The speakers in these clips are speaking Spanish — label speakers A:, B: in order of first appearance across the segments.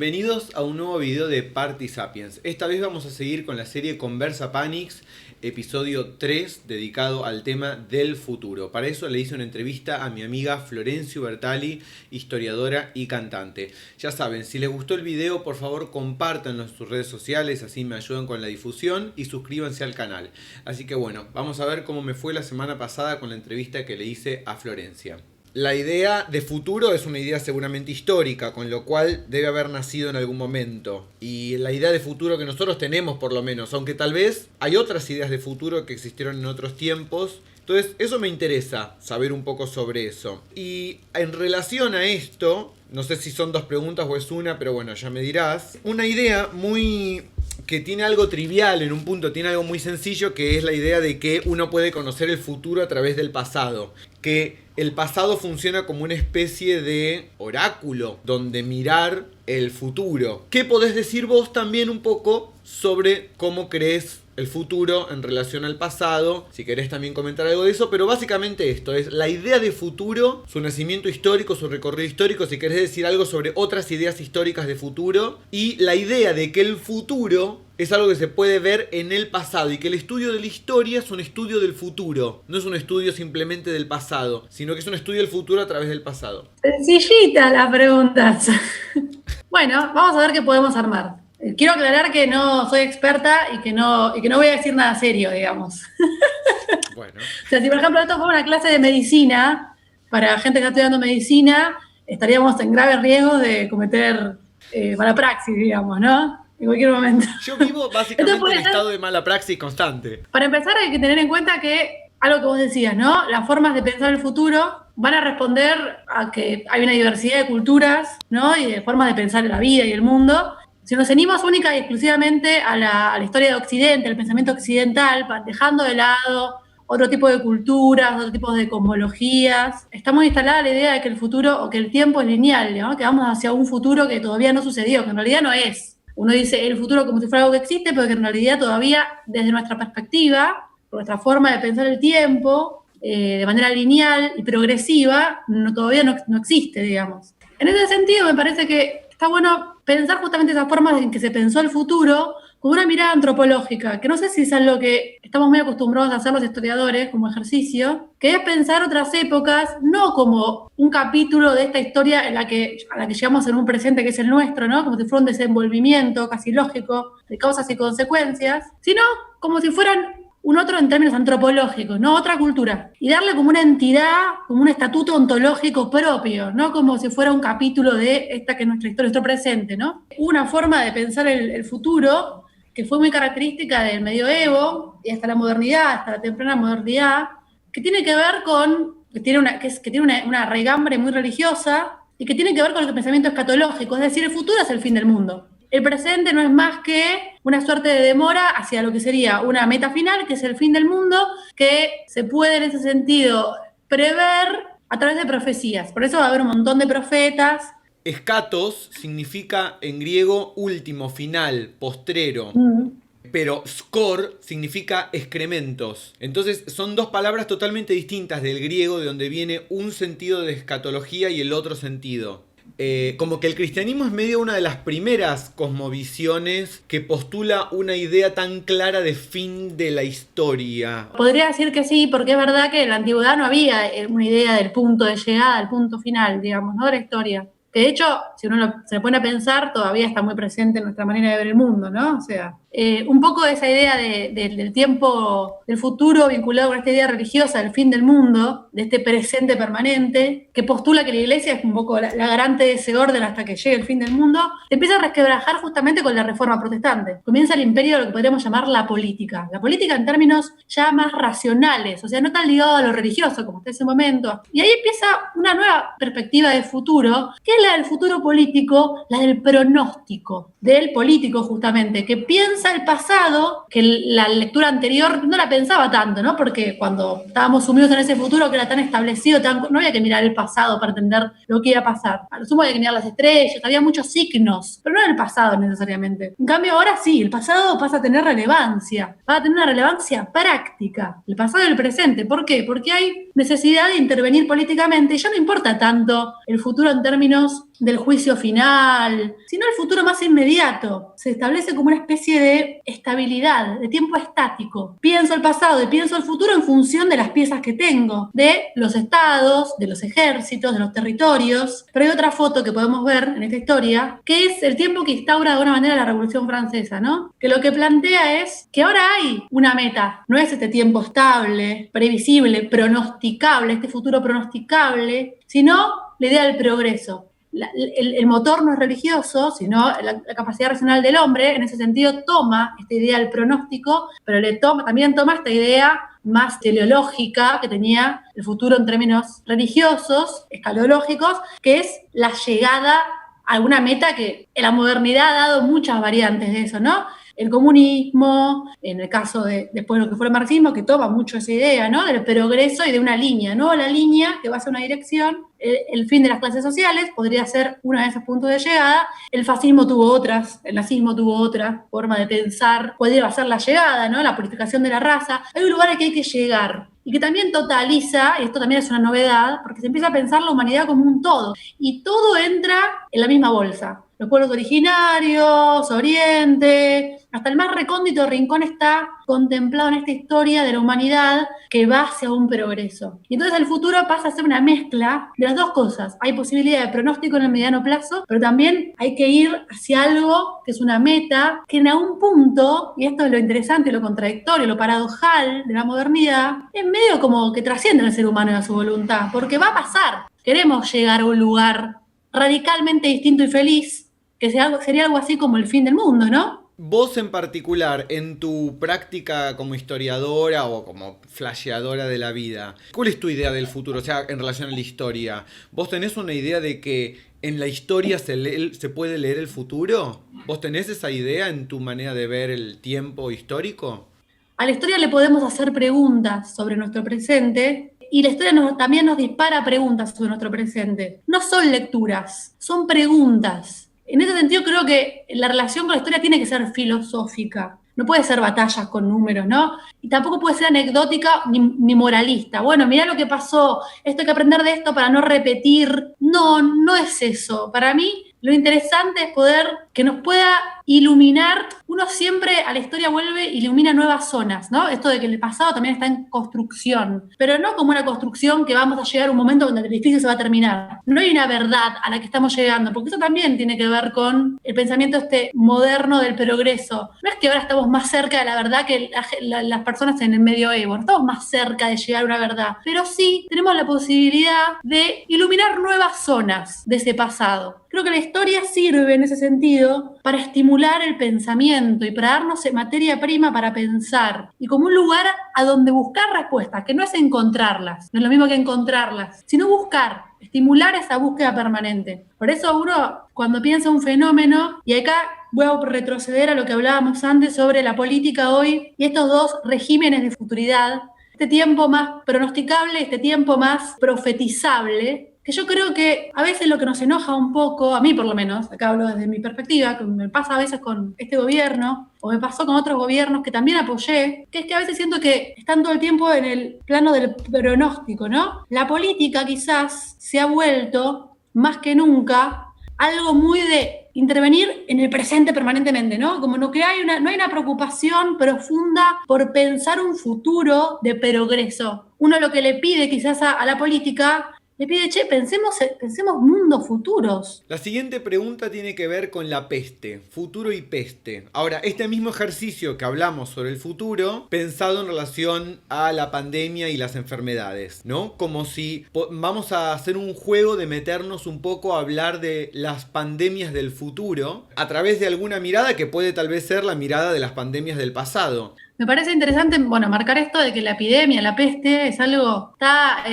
A: Bienvenidos a un nuevo video de Party Sapiens. Esta vez vamos a seguir con la serie Conversa Panix, episodio 3, dedicado al tema del futuro. Para eso le hice una entrevista a mi amiga Florencio Bertali, historiadora y cantante. Ya saben, si les gustó el video, por favor compártanlo en sus redes sociales, así me ayudan con la difusión, y suscríbanse al canal. Así que bueno, vamos a ver cómo me fue la semana pasada con la entrevista que le hice a Florencia. La idea de futuro es una idea seguramente histórica, con lo cual debe haber nacido en algún momento. Y la idea de futuro que nosotros tenemos, por lo menos, aunque tal vez hay otras ideas de futuro que existieron en otros tiempos. Entonces, eso me interesa, saber un poco sobre eso. Y en relación a esto, no sé si son dos preguntas o es una, pero bueno, ya me dirás. Una idea que tiene algo trivial en un punto, tiene algo muy sencillo, que es la idea de que uno puede conocer el futuro a través del pasado. Que el pasado funciona como una especie de oráculo donde mirar el futuro. ¿Qué podés decir vos también un poco sobre cómo crees el futuro en relación al pasado? Si querés también comentar algo de eso, pero básicamente esto es la idea de futuro, su nacimiento histórico, su recorrido histórico, si querés decir algo sobre otras ideas históricas de futuro, y la idea de que el futuro es algo que se puede ver en el pasado y que el estudio de la historia es un estudio del futuro, no es un estudio simplemente del pasado, sino que es un estudio del futuro a través del pasado.
B: Sencillita la pregunta. Bueno, vamos a ver qué podemos armar. Quiero aclarar que no soy experta y que no voy a decir nada serio, digamos.
A: Bueno.
B: O sea, si por ejemplo esto fuera una clase de medicina, para gente que está estudiando medicina, estaríamos en grave riesgo de cometer mala praxis, digamos, ¿no? En cualquier momento.
A: Yo vivo básicamente en estado de mala praxis constante.
B: Para empezar hay que tener en cuenta que, algo que vos decías, ¿no? Las formas de pensar el futuro van a responder a que hay una diversidad de culturas, ¿no? Y de formas de pensar la vida y el mundo. Si nos ceñimos única y exclusivamente a la historia de Occidente, al pensamiento occidental, dejando de lado otro tipo de culturas, otro tipo de cosmologías, está muy instalada la idea de que el futuro o que el tiempo es lineal, ¿no? Que vamos hacia un futuro que todavía no sucedió, que en realidad no es. Uno dice el futuro como si fuera algo que existe, pero que en realidad todavía, desde nuestra perspectiva, nuestra forma de pensar el tiempo, de manera lineal y progresiva, todavía no existe, digamos. En ese sentido, me parece que está bueno pensar justamente esas formas en que se pensó el futuro con una mirada antropológica, que no sé si es algo que estamos muy acostumbrados a hacer los historiadores como ejercicio, que es pensar otras épocas, no como un capítulo de esta historia a la que llegamos en un presente que es el nuestro, ¿no? Como si fuera un desenvolvimiento casi lógico de causas y consecuencias, sino como si fueran un otro en términos antropológicos, ¿no? Otra cultura. Y darle como una entidad, como un estatuto ontológico propio, ¿no? Como si fuera un capítulo de esta que es nuestra historia, nuestro presente, ¿no? Una forma de pensar el futuro que fue muy característica del medioevo y hasta la modernidad, hasta la temprana modernidad, que tiene que ver con, que tiene una raigambre muy religiosa y que tiene que ver con el pensamiento escatológico, es decir, el futuro es el fin del mundo. El presente no es más que una suerte de demora hacia lo que sería una meta final, que es el fin del mundo, que se puede en ese sentido prever a través de profecías. Por eso va a haber un montón de profetas.
A: Escatos significa en griego último, final, postrero. Pero skor significa excrementos. Entonces son dos palabras totalmente distintas del griego, de donde viene un sentido de escatología y el otro sentido. Como que el cristianismo es medio una de las primeras cosmovisiones que postula una idea tan clara de fin de la historia.
B: Podría decir que sí, porque es verdad que en la antigüedad no había una idea del punto de llegada, del punto final, digamos, ¿no? De la historia. Que de hecho, si uno se pone a pensar, todavía está muy presente en nuestra manera de ver el mundo, ¿no? O sea, un poco esa idea del tiempo, del futuro vinculado con esta idea religiosa, del fin del mundo, de este presente permanente, que postula que la iglesia es un poco la garante de ese orden hasta que llegue el fin del mundo, empieza a resquebrajar justamente con la Reforma Protestante. Comienza el imperio de lo que podríamos llamar la política. La política en términos ya más racionales, o sea, no tan ligado a lo religioso como hasta ese momento. Y ahí empieza una nueva perspectiva de futuro, que es la del futuro político, la del pronóstico, del político justamente, que piensa piensa el pasado, que la lectura anterior no la pensaba tanto, ¿no? Porque cuando estábamos sumidos en ese futuro que era tan establecido, no había que mirar el pasado para entender lo que iba a pasar. A lo sumo había que mirar las estrellas, había muchos signos, pero no era el pasado necesariamente. En cambio, ahora sí, el pasado pasa a tener relevancia, va a tener una relevancia práctica, el pasado y el presente. ¿Por qué? Porque hay necesidad de intervenir políticamente y ya no importa tanto el futuro en términos del juicio final, sino el futuro más inmediato. Se establece como una especie de estabilidad, de tiempo estático. Pienso el pasado y pienso el futuro en función de las piezas que tengo, de los estados, de los ejércitos, de los territorios. Pero hay otra foto que podemos ver en esta historia, que es el tiempo que instaura de alguna manera la Revolución Francesa, ¿no? Que lo que plantea es que ahora hay una meta, no es este tiempo estable, previsible, pronosticable, este futuro pronosticable, sino la idea del progreso. El motor no es religioso, sino la capacidad racional del hombre, en ese sentido toma esta idea del pronóstico, pero también toma esta idea más teleológica que tenía el futuro en términos religiosos, escatológicos, que es la llegada a una meta que en la modernidad ha dado muchas variantes de eso, ¿no? El comunismo, en el caso de después lo que fue el marxismo, que toma mucho esa idea, ¿no? Del progreso y de una línea, ¿no? La línea que va hacia una dirección, el fin de las clases sociales podría ser uno de esos puntos de llegada. El fascismo tuvo otras, el nazismo tuvo otra forma de pensar cuál iba a ser la llegada, ¿no? La purificación de la raza. Hay un lugar al que hay que llegar y que también totaliza, y esto también es una novedad, porque se empieza a pensar la humanidad como un todo, y todo entra en la misma bolsa. Los pueblos originarios, Oriente, hasta el más recóndito rincón está contemplado en esta historia de la humanidad que va hacia un progreso. Y entonces el futuro pasa a ser una mezcla de las dos cosas. Hay posibilidad de pronóstico en el mediano plazo, pero también hay que ir hacia algo que es una meta, que en algún punto, y esto es lo interesante, lo contradictorio, lo paradojal de la modernidad, es medio como que trasciende al ser humano y a su voluntad, porque va a pasar. Queremos llegar a un lugar radicalmente distinto y feliz, que sería algo así como el fin del mundo, ¿no?
A: Vos en particular, en tu práctica como historiadora o como flasheadora de la vida, ¿cuál es tu idea del futuro? O sea, en relación a la historia, ¿vos tenés una idea de que en la historia se puede leer el futuro? ¿Vos tenés esa idea en tu manera de ver el tiempo histórico?
B: A la historia le podemos hacer preguntas sobre nuestro presente y la historia también nos dispara preguntas sobre nuestro presente. No son lecturas, son preguntas. En ese sentido creo que la relación con la historia tiene que ser filosófica. No puede ser batallas con números, ¿no? Y tampoco puede ser anecdótica ni moralista. Bueno, mirá lo que pasó, esto hay que aprender de esto para no repetir. No, no es eso. Para mí lo interesante es poder que nos pueda iluminar. Uno siempre a la historia vuelve e ilumina nuevas zonas, ¿no? Esto de que el pasado también está en construcción, pero no como una construcción que vamos a llegar a un momento donde el edificio se va a terminar. No hay una verdad a la que estamos llegando, porque eso también tiene que ver con el pensamiento moderno del progreso. No es que ahora estamos más cerca de la verdad que las personas en el medioevo, no estamos más cerca de llegar a una verdad, pero sí tenemos la posibilidad de iluminar nuevas zonas de ese pasado. Creo que la historia sirve en ese sentido para estimular el pensamiento y para darnos materia prima para pensar y como un lugar a donde buscar respuestas, que no es encontrarlas, no es lo mismo que encontrarlas, sino buscar, estimular esa búsqueda permanente. Por eso uno, cuando piensa un fenómeno, y acá voy a retroceder a lo que hablábamos antes sobre la política hoy y estos dos regímenes de futuridad, este tiempo más pronosticable, este tiempo más profetizable, que yo creo que a veces lo que nos enoja un poco, a mí por lo menos, acá hablo desde mi perspectiva, que me pasa a veces con este gobierno, o me pasó con otros gobiernos que también apoyé, que es que a veces siento que están todo el tiempo en el plano del pronóstico, ¿no? La política quizás se ha vuelto, más que nunca, algo muy de intervenir en el presente permanentemente, ¿no? Como no hay una preocupación profunda por pensar un futuro de progreso. Uno lo que le pide quizás a la política, le pide, pensemos mundos futuros.
A: La siguiente pregunta tiene que ver con la peste, futuro y peste. Ahora, este mismo ejercicio que hablamos sobre el futuro, pensado en relación a la pandemia y las enfermedades, ¿no? Como si vamos a hacer un juego de meternos un poco a hablar de las pandemias del futuro a través de alguna mirada que puede tal vez ser la mirada de las pandemias del pasado.
B: Me parece interesante, marcar esto de que la epidemia, la peste, es algo, está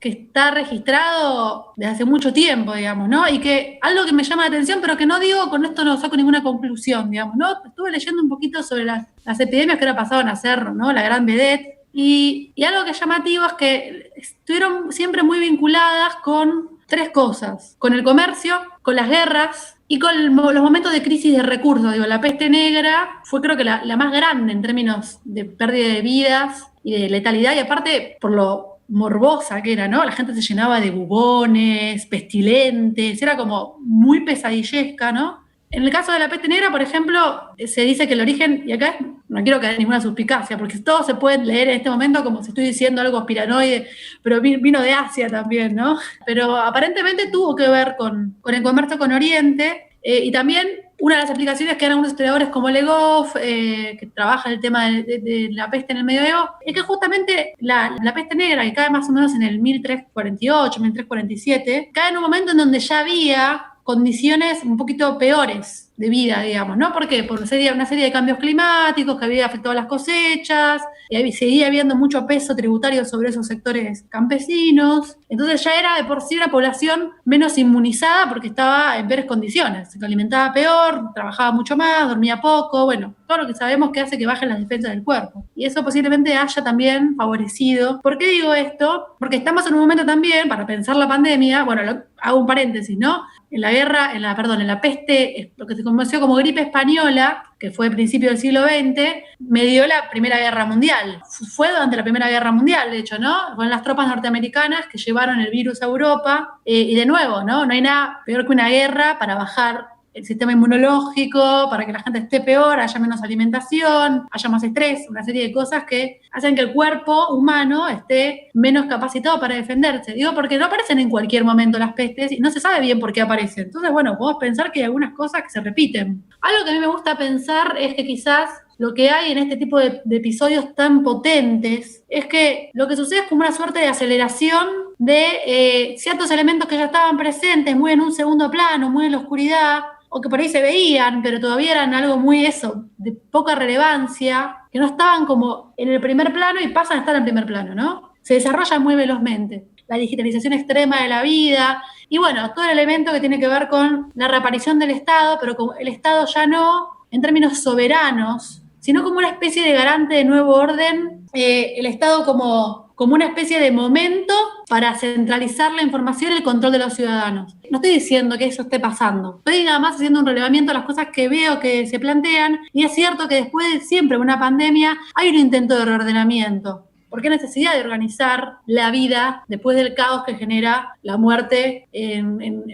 B: que está registrado desde hace mucho tiempo, digamos, ¿no? Y que algo que me llama la atención, pero que no digo, con esto no saco ninguna conclusión, digamos, ¿no? Estuve leyendo un poquito sobre las epidemias que ahora pasaban a ser, ¿no?, la gran vedette, y algo que es llamativo es que estuvieron siempre muy vinculadas con tres cosas: con el comercio, con las guerras y con los momentos de crisis de recursos. Digo, la peste negra fue, creo que, la más grande en términos de pérdida de vidas y de letalidad, y aparte por lo morbosa que era, ¿no? La gente se llenaba de bubones, pestilentes, era como muy pesadillesca, ¿no? En el caso de la peste negra, por ejemplo, se dice que el origen, y acá no quiero caer en ninguna suspicacia, porque todo se puede leer en este momento como si estoy diciendo algo conspiranoide, pero vino de Asia también, ¿no? Pero aparentemente tuvo que ver con el comercio con Oriente, y también una de las explicaciones que dan algunos historiadores como Legoff, que trabaja el tema de la peste en el medioevo, es que justamente la peste negra, que cae más o menos en el 1348, 1347, cae en un momento en donde ya había condiciones un poquito peores de vida, digamos, ¿no? ¿Por qué? Por una serie de cambios climáticos que había afectado las cosechas, y seguía habiendo mucho peso tributario sobre esos sectores campesinos. Entonces ya era de por sí una población menos inmunizada porque estaba en peores condiciones. Se alimentaba peor, trabajaba mucho más, dormía poco, bueno, todo lo que sabemos que hace que bajen las defensas del cuerpo. Y eso posiblemente haya también favorecido. ¿Por qué digo esto? Porque estamos en un momento también, para pensar la pandemia, bueno, hago un paréntesis, ¿no? En la peste, lo que se conoció como gripe española, que fue a principios del siglo XX, medió la Primera Guerra Mundial. Fue durante la Primera Guerra Mundial, de hecho, ¿no? Fueron las tropas norteamericanas que llevaron el virus a Europa, y de nuevo, ¿no? No hay nada peor que una guerra para bajar el sistema inmunológico, para que la gente esté peor, haya menos alimentación, haya más estrés, una serie de cosas que hacen que el cuerpo humano esté menos capacitado para defenderse. Digo, porque no aparecen en cualquier momento las pestes y no se sabe bien por qué aparecen. Entonces, bueno, podemos pensar que hay algunas cosas que se repiten. Algo que a mí me gusta pensar es que quizás lo que hay en este tipo de episodios tan potentes es que lo que sucede es como una suerte de aceleración de ciertos elementos que ya estaban presentes, muy en un segundo plano, muy en la oscuridad, o que por ahí se veían, pero todavía eran algo muy de poca relevancia, que no estaban como en el primer plano y pasan a estar en el primer plano, ¿no? Se desarrollan muy velozmente. La digitalización extrema de la vida, y bueno, todo el elemento que tiene que ver con la reaparición del Estado, pero como el Estado ya no en términos soberanos, sino como una especie de garante de nuevo orden, el Estado como una especie de momento para centralizar la información y el control de los ciudadanos. No estoy diciendo que eso esté pasando, estoy nada más haciendo un relevamiento a las cosas que veo que se plantean, y es cierto que después de siempre una pandemia hay un intento de reordenamiento. ¿Por qué necesidad de organizar la vida después del caos que genera la muerte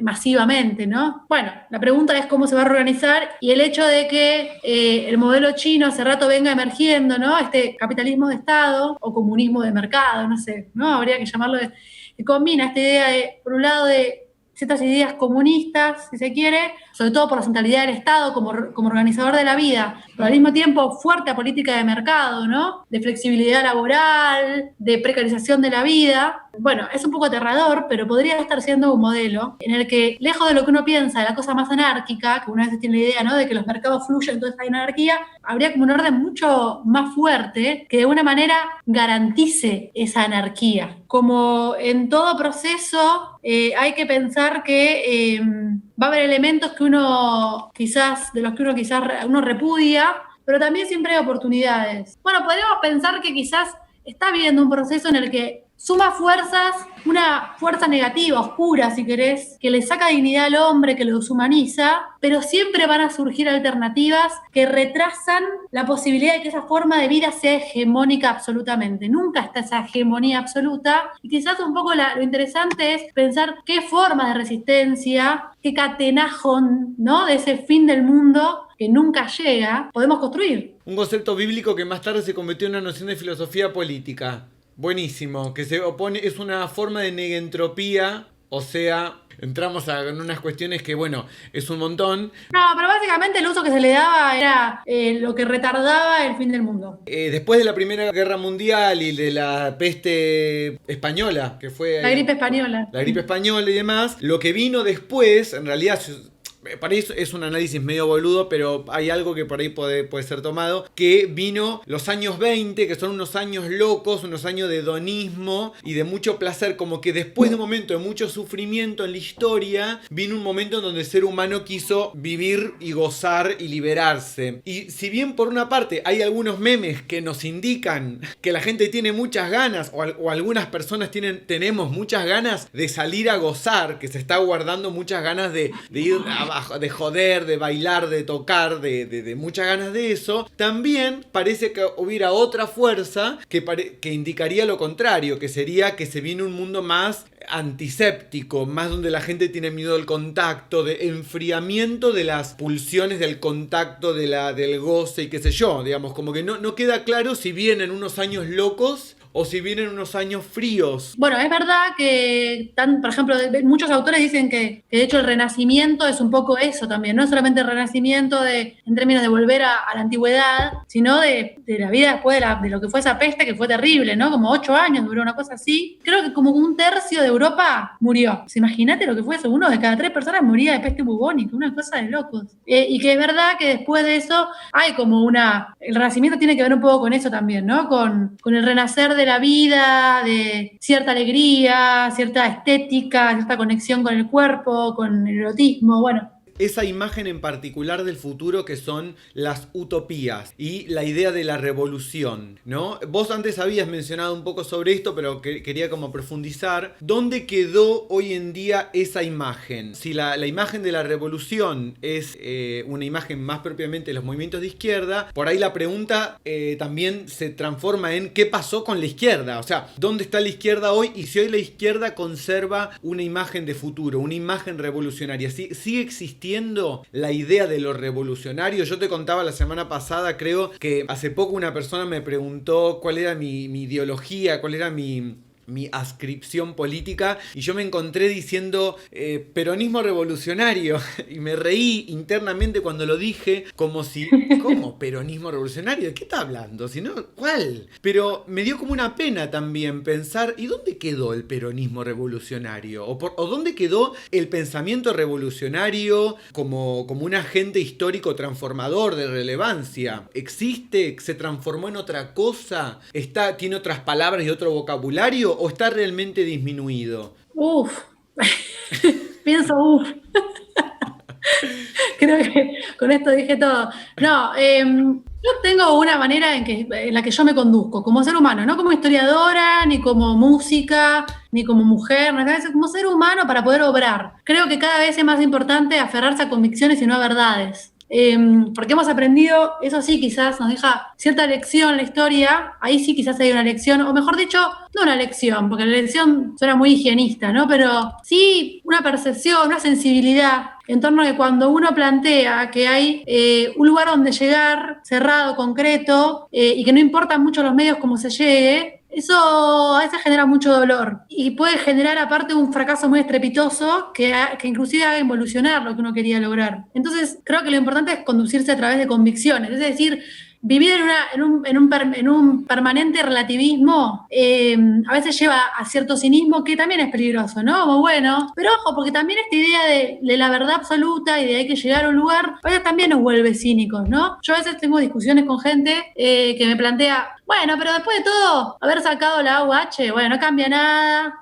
B: masivamente, ¿no? Bueno, la pregunta es cómo se va a reorganizar, y el hecho de que el modelo chino hace rato venga emergiendo, ¿no? Este capitalismo de Estado o comunismo de mercado, no sé, ¿no? Habría que llamarlo que combina esta idea de, por un lado, de ciertas ideas comunistas, si se quiere, sobre todo por la centralidad del Estado como organizador de la vida, pero al mismo tiempo fuerte a política de mercado, ¿no? De flexibilidad laboral, de precarización de la vida. Bueno, es un poco aterrador, pero podría estar siendo un modelo en el que, lejos de lo que uno piensa, de la cosa más anárquica, que una vez tiene la idea, ¿no?, de que los mercados fluyen, entonces hay una anarquía, habría como un orden mucho más fuerte que de alguna manera garantice esa anarquía. Como en todo proceso, hay que pensar que va a haber elementos que de los que uno repudia, pero también siempre hay oportunidades. Bueno, podríamos pensar que quizás está habiendo un proceso en el que suma fuerzas, una fuerza negativa, oscura, si querés, que le saca dignidad al hombre, que lo deshumaniza, pero siempre van a surgir alternativas que retrasan la posibilidad de que esa forma de vida sea hegemónica absolutamente. Nunca está esa hegemonía absoluta, y quizás un poco lo interesante es pensar qué formas de resistencia, qué catenajo, ¿no?, de ese fin del mundo que nunca llega, podemos construir.
A: Un concepto bíblico que más tarde se convirtió en una noción de filosofía política. Buenísimo, que se opone, es una forma de negentropía, o sea, entramos en unas cuestiones que, bueno, es un montón.
B: No, pero básicamente el uso que se le daba era lo que retardaba el fin del mundo.
A: Después de la Primera Guerra Mundial y de la peste española, que fue...
B: La gripe española.
A: La gripe española y demás, lo que vino después, en realidad para eso es un análisis medio boludo, pero hay algo que por ahí puede ser tomado, que vino los años 20, que son unos años locos, unos años de hedonismo y de mucho placer, como que después de un momento de mucho sufrimiento en la historia, vino un momento en donde el ser humano quiso vivir y gozar y liberarse. Y si bien por una parte hay algunos memes que nos indican que la gente tiene muchas ganas, o algunas personas tenemos muchas ganas de salir a gozar, que se está guardando muchas ganas de ir abajo, de joder, de bailar, de tocar, de muchas ganas de eso, también parece que hubiera otra fuerza que indicaría lo contrario, que sería que se viene un mundo más antiséptico, más donde la gente tiene miedo al contacto, de enfriamiento de las pulsiones del contacto, del goce y qué sé yo, digamos, como que no queda claro si vienen unos años locos o si vienen unos años fríos.
B: Bueno, es verdad que, por ejemplo, muchos autores dicen que de hecho el Renacimiento es un poco eso también, no solamente el Renacimiento en términos de volver a la antigüedad, sino de la vida después de lo que fue esa peste que fue terrible, ¿no? Como 8 años duró una cosa así. Creo que como 1/3 de Europa murió. Pues imagínate lo que fue eso, 1 de cada 3 personas moría de peste bubónica, una cosa de locos. Y que es verdad que después de eso hay como el Renacimiento tiene que ver un poco con eso también, ¿no? Con el renacer de la vida, de cierta alegría, cierta estética, cierta conexión con el cuerpo, con el erotismo, bueno.
A: Esa imagen en particular del futuro que son las utopías y la idea de la revolución, ¿no? Vos antes habías mencionado un poco sobre esto, pero quería como profundizar. ¿Dónde quedó hoy en día esa imagen? Si la imagen de la revolución es una imagen más propiamente de los movimientos de izquierda, por ahí la pregunta también se transforma en ¿qué pasó con la izquierda? O sea, ¿dónde está la izquierda hoy? Y si hoy la izquierda conserva una imagen de futuro, una imagen revolucionaria, ¿sigue existiendo la idea de lo revolucionario? Yo te contaba la semana pasada, creo que hace poco una persona me preguntó cuál era mi ideología, cuál era mi adscripción política, y yo me encontré diciendo peronismo revolucionario y me reí internamente cuando lo dije, como si, ¿cómo peronismo revolucionario? ¿De qué está hablando? Si no, ¿cuál? Pero me dio como una pena también pensar, ¿y dónde quedó el peronismo revolucionario? ¿O dónde quedó el pensamiento revolucionario como un agente histórico transformador de relevancia? ¿Existe? ¿Se transformó en otra cosa? ¿Tiene otras palabras y otro vocabulario? ¿O está realmente disminuido?
B: Pienso, creo que con esto dije todo. No, yo tengo una manera en la que yo me conduzco, como ser humano, no como historiadora, ni como música, ni como mujer, no, como ser humano para poder obrar. Creo que cada vez es más importante aferrarse a convicciones y no a verdades. Porque hemos aprendido, eso sí quizás nos deja cierta lección la historia, ahí sí quizás hay una lección, o mejor dicho, no una lección, porque la lección suena muy higienista, ¿no? Pero sí una percepción, una sensibilidad en torno a que cuando uno plantea que hay un lugar donde llegar, cerrado, concreto, y que no importan mucho los medios cómo se llegue, eso a veces genera mucho dolor y puede generar aparte un fracaso muy estrepitoso que inclusive haga involucionar lo que uno quería lograr. Entonces creo que lo importante es conducirse a través de convicciones, es decir, vivir en un permanente relativismo a veces lleva a cierto cinismo que también es peligroso, ¿no? Muy bueno, pero ojo, porque también esta idea de la verdad absoluta y de hay que llegar a un lugar, a veces también nos vuelve cínicos, ¿no? Yo a veces tengo discusiones con gente que me plantea, bueno, pero después de todo, haber sacado la AUH, bueno, no cambia nada.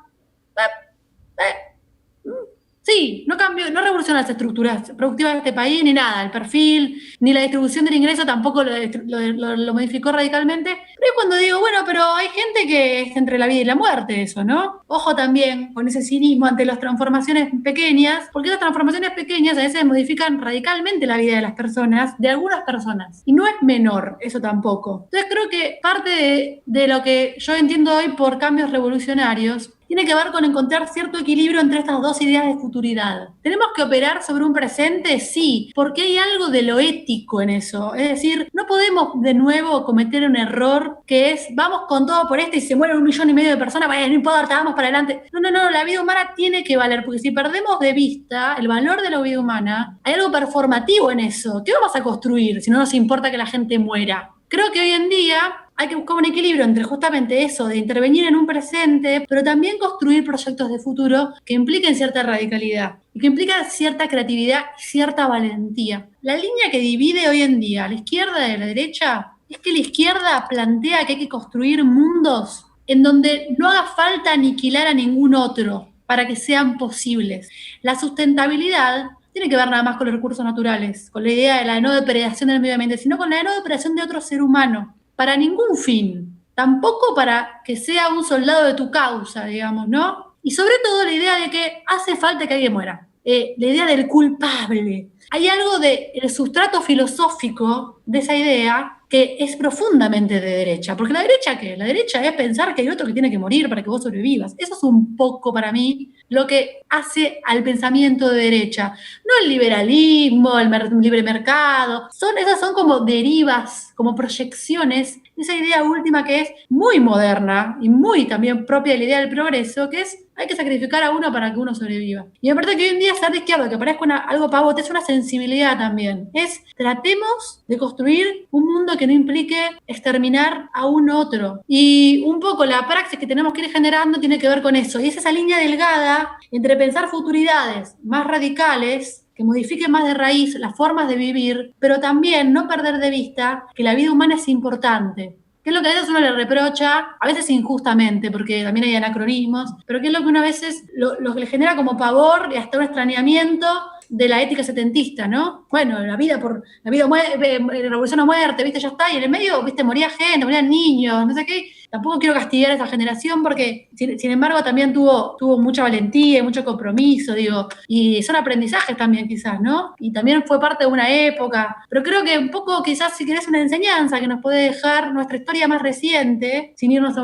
B: Sí, no cambió, no revolucionó las estructuras productivas de este país, ni nada, el perfil, ni la distribución del ingreso tampoco lo modificó radicalmente. Pero es cuando digo, bueno, pero hay gente que es entre la vida y la muerte eso, ¿no? Ojo también con ese cinismo ante las transformaciones pequeñas, porque esas transformaciones pequeñas a veces modifican radicalmente la vida de las personas, de algunas personas. Y no es menor eso tampoco. Entonces creo que parte de lo que yo entiendo hoy por cambios revolucionarios tiene que ver con encontrar cierto equilibrio entre estas dos ideas de futuridad. ¿Tenemos que operar sobre un presente? Sí, porque hay algo de lo ético en eso. Es decir, no podemos de nuevo cometer un error que es, vamos con todo por y se mueren 1,5 millones de personas, bueno, no importa, vamos para adelante. No, la vida humana tiene que valer, porque si perdemos de vista el valor de la vida humana, hay algo performativo en eso. ¿Qué vamos a construir si no nos importa que la gente muera? Creo que hoy en día hay que buscar un equilibrio entre justamente eso, de intervenir en un presente, pero también construir proyectos de futuro que impliquen cierta radicalidad y que implican cierta creatividad y cierta valentía. La línea que divide hoy en día a la izquierda de la derecha es que la izquierda plantea que hay que construir mundos en donde no haga falta aniquilar a ningún otro para que sean posibles. La sustentabilidad tiene que ver nada más con los recursos naturales, con la idea de la no depredación del medio ambiente, sino con la no depredación de otro ser humano, para ningún fin, tampoco para que sea un soldado de tu causa, digamos, ¿no? Y sobre todo la idea de que hace falta que alguien muera, la idea del culpable. Hay algo del sustrato filosófico de esa idea que es profundamente de derecha. Porque la derecha, ¿qué? La derecha es pensar que hay otro que tiene que morir para que vos sobrevivas. Eso es un poco para mí lo que hace al pensamiento de derecha. No el liberalismo, el libre mercado. Esas son como derivas, como proyecciones de esa idea última que es muy moderna y muy también propia de la idea del progreso, que es hay que sacrificar a uno para que uno sobreviva. Y me parece que hoy en día ser de izquierda, que parezca algo pavote, es una sensibilidad también. Tratemos de construir un mundo que no implique exterminar a un otro. Y un poco la praxis que tenemos que ir generando tiene que ver con eso. Y es esa línea delgada entre pensar futuridades más radicales, que modifiquen más de raíz las formas de vivir, pero también no perder de vista que la vida humana es importante. Que es lo que a veces uno le reprocha, a veces injustamente, porque también hay anacronismos, pero que es lo que uno a veces lo que le genera como pavor y hasta un extrañamiento de la ética setentista, ¿no? Bueno, la vida, revolución o muerte, ¿viste? Ya está, y en el medio, ¿viste? Moría gente, morían niños, no sé qué. Tampoco quiero castigar a esa generación porque, sin embargo, también tuvo mucha valentía y mucho compromiso, digo, y son aprendizajes también quizás, ¿no? Y también fue parte de una época, pero creo que un poco quizás si querés una enseñanza que nos puede dejar nuestra historia más reciente, sin irnos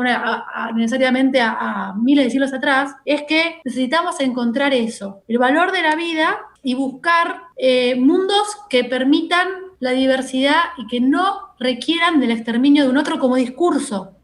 B: necesariamente a miles de siglos atrás, es que necesitamos encontrar eso, el valor de la vida y buscar mundos que permitan la diversidad y que no requieran del exterminio de un otro como discurso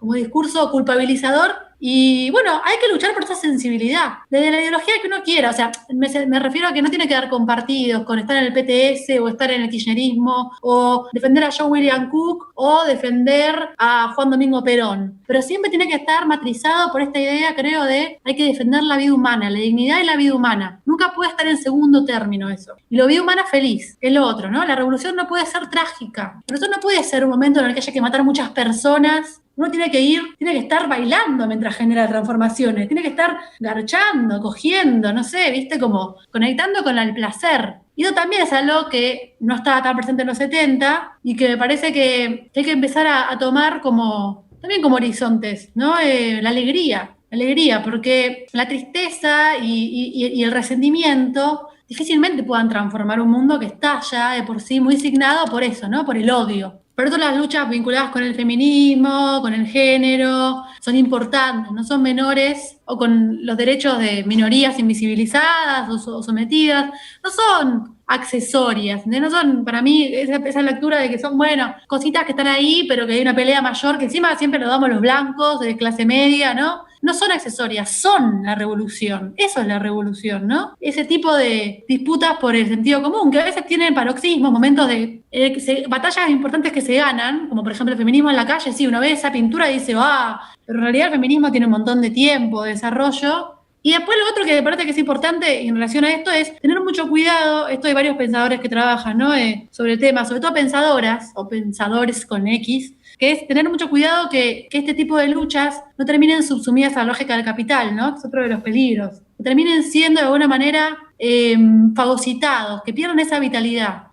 B: culpabilizador. Y bueno, hay que luchar por esa sensibilidad, desde la ideología que uno quiera. O sea, me refiero a que no tiene que dar compartidos con estar en el PTS o estar en el kirchnerismo o defender a John William Cook o defender a Juan Domingo Perón. Pero siempre tiene que estar matrizado por esta idea, creo, de hay que defender la vida humana, la dignidad y la vida humana. Nunca puede estar en segundo término eso. Y la vida humana feliz, es lo otro, ¿no? La revolución no puede ser trágica. Pero eso no puede ser un momento en el que haya que matar muchas personas. Uno tiene que estar bailando mientras genera transformaciones, tiene que estar garchando, cogiendo, no sé, viste, como conectando con el placer. Y eso también es algo que no estaba tan presente en los 70 y que me parece que hay que empezar a tomar también como horizontes, ¿no? La alegría, porque la tristeza y el resentimiento difícilmente puedan transformar un mundo que está ya de por sí muy signado por eso, ¿no? Por el odio. Por eso las luchas vinculadas con el feminismo, con el género, son importantes, no son menores, o con los derechos de minorías invisibilizadas o sometidas, no son accesorias, no son, para mí, esa lectura de que son, bueno, cositas que están ahí, pero que hay una pelea mayor, que encima siempre lo damos los blancos, de clase media, ¿no? No son accesorias, son la revolución. Eso es la revolución, ¿no? Ese tipo de disputas por el sentido común, que a veces tienen paroxismos, momentos de batallas importantes que se ganan, como por ejemplo el feminismo en la calle, sí, uno ve esa pintura y dice, pero en realidad el feminismo tiene un montón de tiempo, de desarrollo. Y después lo otro que me parece que es importante en relación a esto es tener mucho cuidado, esto hay varios pensadores que trabajan, ¿no? Sobre el tema, sobre todo pensadoras o pensadores con X, que es tener mucho cuidado que este tipo de luchas no terminen subsumidas a la lógica del capital, ¿no? Es otro de los peligros. Que terminen siendo de alguna manera fagocitados, que pierdan esa vitalidad.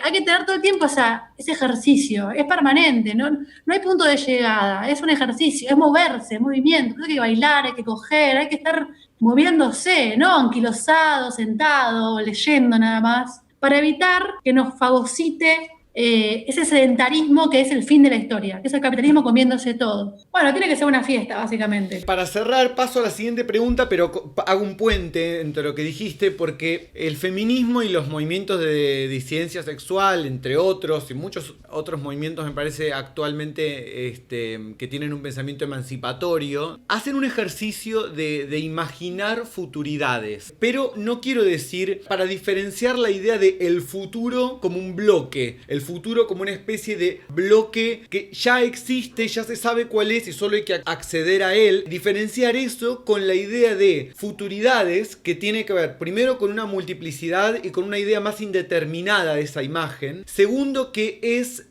B: Hay que tener todo el tiempo ese ejercicio, es permanente, no hay punto de llegada, es un ejercicio, es moverse, es movimiento, hay que bailar, hay que coger, hay que estar moviéndose, ¿no? Anquilosado, sentado, leyendo nada más, para evitar que nos fagocite ese sedentarismo que es el fin de la historia, que es el capitalismo comiéndose todo. Bueno, tiene que ser una fiesta, básicamente.
A: Para cerrar, paso a la siguiente pregunta, pero hago un puente entre lo que dijiste, porque el feminismo y los movimientos de disidencia sexual, entre otros, y muchos otros movimientos, me parece, actualmente que tienen un pensamiento emancipatorio, hacen un ejercicio de imaginar futuridades. Pero no quiero decir, para diferenciar la idea de el futuro como un bloque, el futuro como una especie de bloque que ya existe, ya se sabe cuál es y solo hay que acceder a él. Diferenciar eso con la idea de futuridades que tiene que ver primero con una multiplicidad y con una idea más indeterminada de esa imagen. Segundo, que es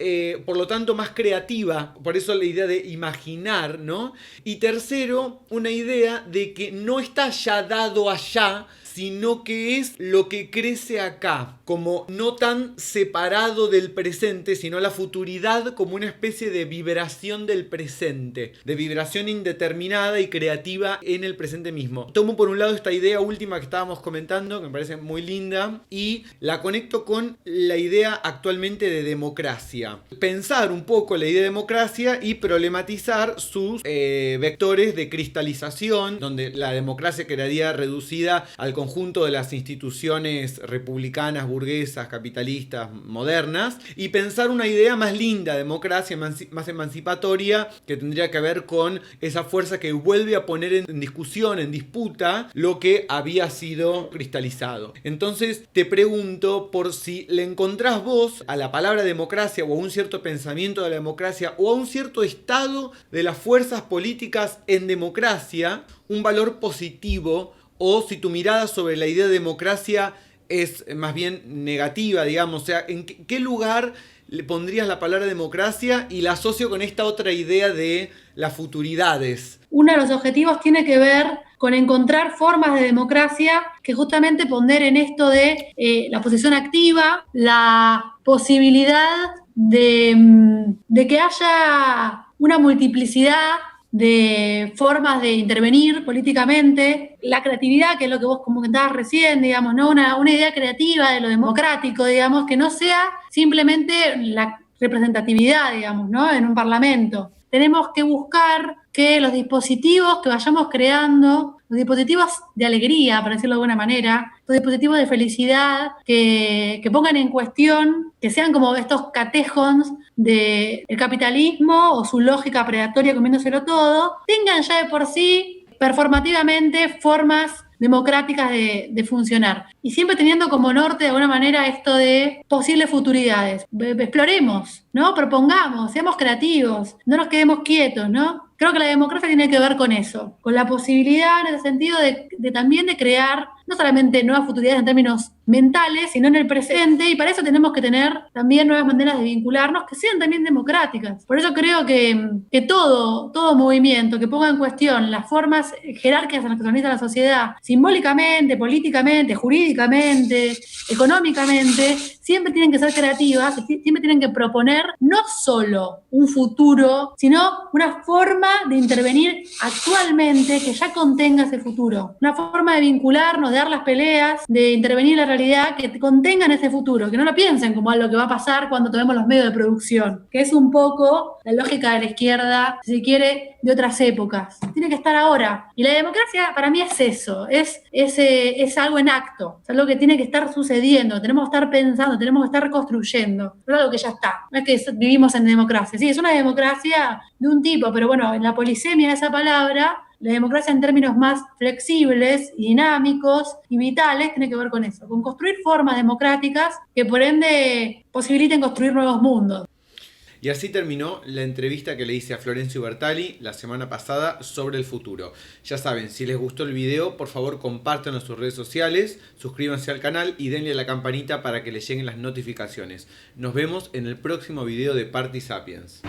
A: por lo tanto más creativa, por eso la idea de imaginar, ¿no? Y tercero, una idea de que no está ya dado allá, sino que es lo que crece acá, como no tan separado del presente, sino la futuridad como una especie de vibración del presente, de vibración indeterminada y creativa en el presente mismo. Tomo por un lado esta idea última que estábamos comentando, que me parece muy linda, y la conecto con la idea actualmente de democracia. Pensar un poco la idea de democracia y problematizar sus vectores de cristalización, donde la democracia quedaría reducida al conjunto de las instituciones republicanas, burguesas, capitalistas, modernas, y pensar una idea más linda, democracia más emancipatoria, que tendría que ver con esa fuerza que vuelve a poner en discusión, en disputa, lo que había sido cristalizado. Entonces te pregunto por si le encontrás vos a la palabra democracia o a un cierto pensamiento de la democracia o a un cierto estado de las fuerzas políticas en democracia un valor positivo, o si tu mirada sobre la idea de democracia es más bien negativa, digamos. O sea, ¿en qué lugar le pondrías la palabra democracia y la asocio con esta otra idea de las futuridades?
B: Uno de los objetivos tiene que ver con encontrar formas de democracia que justamente ponderen esto de la posición activa, la posibilidad de que haya una multiplicidad de formas de intervenir políticamente, la creatividad, que es lo que vos comentabas recién, digamos, ¿no? Una idea creativa de lo democrático, digamos, que no sea simplemente la representatividad, digamos, ¿no? En un parlamento. Tenemos que buscar que los dispositivos que vayamos creando, los dispositivos de alegría, para decirlo de alguna manera, los dispositivos de felicidad, que pongan en cuestión, que sean como estos catejons del capitalismo o su lógica predatoria comiéndoselo todo, tengan ya de por sí performativamente formas democráticas de funcionar. Y siempre teniendo como norte de alguna manera esto de posibles futuridades. Exploremos, ¿no? Propongamos, seamos creativos, no nos quedemos quietos, ¿no? Creo que la democracia tiene que ver con eso, con la posibilidad en el sentido de también de crear no solamente nuevas futuridades en términos mentales, sino en el presente, y para eso tenemos que tener también nuevas maneras de vincularnos que sean también democráticas. Por eso creo que todo movimiento que ponga en cuestión las formas jerárquicas en las que se organiza la sociedad, simbólicamente, políticamente, jurídicamente, económicamente, siempre tienen que ser creativas, siempre tienen que proponer no solo un futuro, sino una forma de intervenir actualmente que ya contenga ese futuro, una forma de vincularnos, de dar las peleas, de intervenir en la realidad que contengan ese futuro, que no lo piensen como algo que va a pasar cuando tomemos los medios de producción, que es un poco la lógica de la izquierda, si se quiere, de otras épocas. Tiene que estar ahora. Y la democracia para mí es eso, es algo en acto, es algo que tiene que estar sucediendo, tenemos que estar pensando, tenemos que estar construyendo, no es algo que ya está, no es que vivimos en democracia, sí, es una democracia de un tipo, pero bueno, en la polisemia de esa palabra, la democracia en términos más flexibles, dinámicos y vitales tiene que ver con eso, con construir formas democráticas que por ende posibiliten construir nuevos mundos.
A: Y así terminó la entrevista que le hice a Florencio Bertali la semana pasada sobre el futuro. Ya saben, si les gustó el video, por favor compártanlo en sus redes sociales, suscríbanse al canal y denle a la campanita para que les lleguen las notificaciones. Nos vemos en el próximo video de Party Sapiens.